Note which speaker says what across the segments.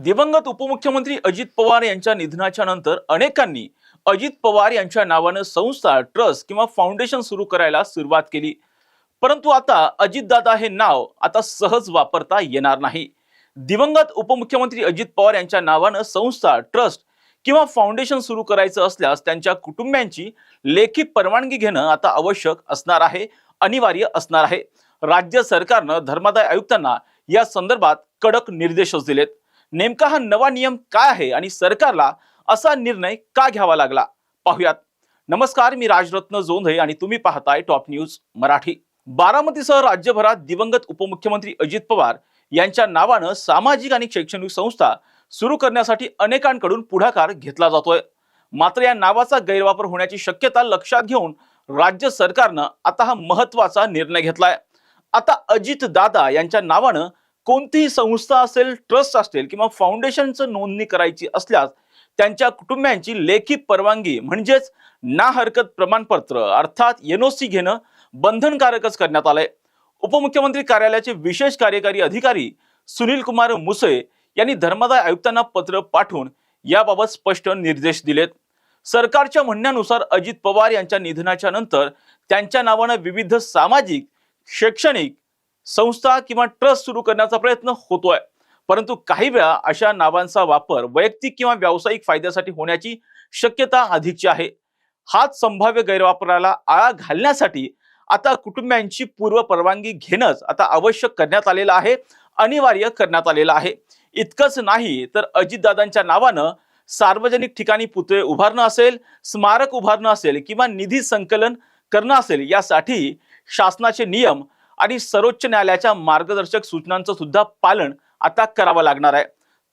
Speaker 1: दिवंगत उपमुख्यमंत्री अजित पवार यांच्या निधनाच्या नंतर अनेकांनी अजित पवार यांच्या नावाने संस्था, ट्रस्ट किंवा फाउंडेशन सुरू करायला सुरुवात केली। परंतु आता अजितदादा हे नाव आता सहज वापरता येणार नाही। दिवंगत उपमुख्यमंत्री अजित पवार यांच्या नावाने संस्था, ट्रस्ट किंवा फाउंडेशन सुरू करायचं असल्यास त्यांच्या कुटुंबियांची लेखी परवानगी घेणं आता आवश्यक असणार आहे, अनिवार्य असणार आहे। राज्य सरकारनं धर्मादाय आयुक्तांना या संदर्भात कडक निर्देश दिलेत। नेमका हा नवा नियम काय आहे आणि सरकारला असा निर्णय का घ्यावा लागला, पाहूयात। नमस्कार, मी राजरत्न जोंधळे आणि तुम्ही पाहताय टॉप न्यूज मराठी। बारामतीसह राज्यभरात दिवंगत उपमुख्यमंत्री अजित पवार यांच्या नावाने सामाजिक आणि शैक्षणिक संस्था सुरू करण्यासाठी अनेकांकडून पुढाकार घेतला जातोय। मात्र या नावाचा गैरवापर होण्याची शक्यता लक्षात घेऊन राज्य सरकारनं आता हा महत्त्वाचा निर्णय घेतलाय। आता अजित दादा यांच्या नावाने कोणतीही संस्था असेल, ट्रस्ट असेल किंवा फाउंडेशनचं नोंदणी करायची असल्यास त्यांच्या कुटुंबियांची लेखी परवानगी म्हणजेच ना हरकत प्रमाणपत्र अर्थात एनओसी घेणं बंधनकारकच करण्यात आलंय। उपमुख्यमंत्री कार्यालयाचे विशेष कार्यकारी अधिकारी सुनील कुमार मुसे यांनी धर्मादाय आयुक्तांना पत्र पाठवून याबाबत स्पष्ट निर्देश दिलेत। सरकारच्या म्हणण्यानुसार अजित पवार यांच्या निधनाच्या नंतर त्यांच्या नावाने विविध सामाजिक, शैक्षणिक संस्था किंवा ट्रस्ट सुरू करण्याचा प्रयत्न होतोय। परंतु काही वेळा अशा नावांचा वापर वैयक्तिक किंवा व्यावसायिक फायद्यासाठी होण्याची शक्यता अधिकची आहे। हाच संभाव्य गैरवापराला आळा घालण्यासाठी आता कुटुंबियांची पूर्व परवानगी घेणंच आता आवश्यक करण्यात आलेलं आहे, अनिवार्य करण्यात आलेलं आहे। इतकंच नाही तर अजितदादांच्या नावानं सार्वजनिक ठिकाणी पुतळे उभारणं असेल, स्मारक उभारणं असेल किंवा निधी संकलन करणं असेल, यासाठी शासनाचे नियम आणि सर्वोच्च न्यायालयाच्या मार्गदर्शक सूचनांचं सुद्धा पालन आता करावं लागणार आहे।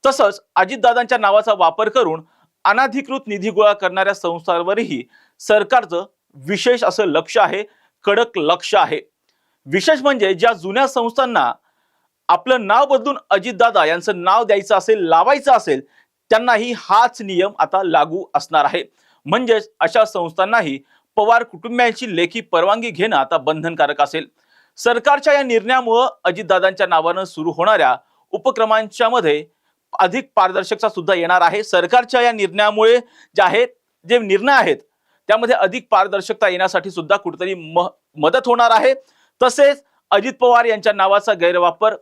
Speaker 1: तसंच अजितदादांच्या नावाचा वापर करून अनाधिकृत निधी गोळा करणाऱ्या संस्थांवरही सरकारचं विशेष असं लक्ष आहे, कडक लक्ष आहे। विशेष म्हणजे ज्या जुन्या संस्थांना आपलं नाव बदलून अजितदादा यांचं नाव द्यायचं असेल, लावायचं असेल, त्यांनाही हाच नियम आता लागू असणार आहे। म्हणजेच अशा संस्थांनाही पवार कुटुंबियांची लेखी परवानगी घेणं आता बंधनकारक असेल। सरकारच्या या निर्णयामुळे अजितदादांच्या नावाने सुरू होणाऱ्या उपक्रमांच्या मध्ये अधिक पारदर्शकता सुद्धा येणार आहे। सरकारच्या या निर्णयामुळे जे निर्णय आहेत त्यामध्ये अधिक पारदर्शकता येण्यासाठी सुद्धा कुठेतरी मदत होणार आहे। तसेच अजित पवार यांच्या नावाचा गैरवापर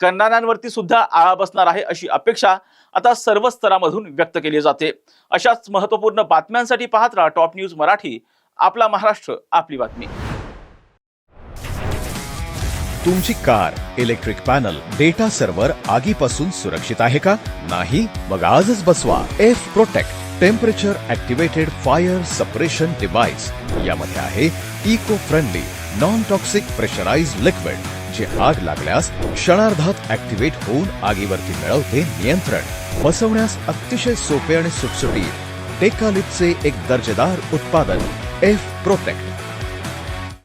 Speaker 1: करणाऱ्यांवरती सुद्धा आळा बसणार आहे, अशी अपेक्षा आता सर्व स्तरामधून व्यक्त केली जाते। अशाच महत्त्वपूर्ण बातम्यांसाठी पाहत राहा टॉप न्यूज मराठी, आपला महाराष्ट्र, आपली बातमी।
Speaker 2: तुमची car, electric panel, data server आगीपासून सुरक्षित आहे का? नाही? मग आजच बसवा F protect temperature activated fire suppression device. यामध्ये आहे eco friendly non toxic pressurised liquid, जे आग लागल्यास क्षणार्धात ऍक्टिव्हेट होऊन आगीवरती मिळवते नियंत्रण। बसवण्यास अतिशय सोपे आणि सुटसुटीत टेकालिपचे एक दर्जेदार उत्पादन एफ प्रोटेक्ट।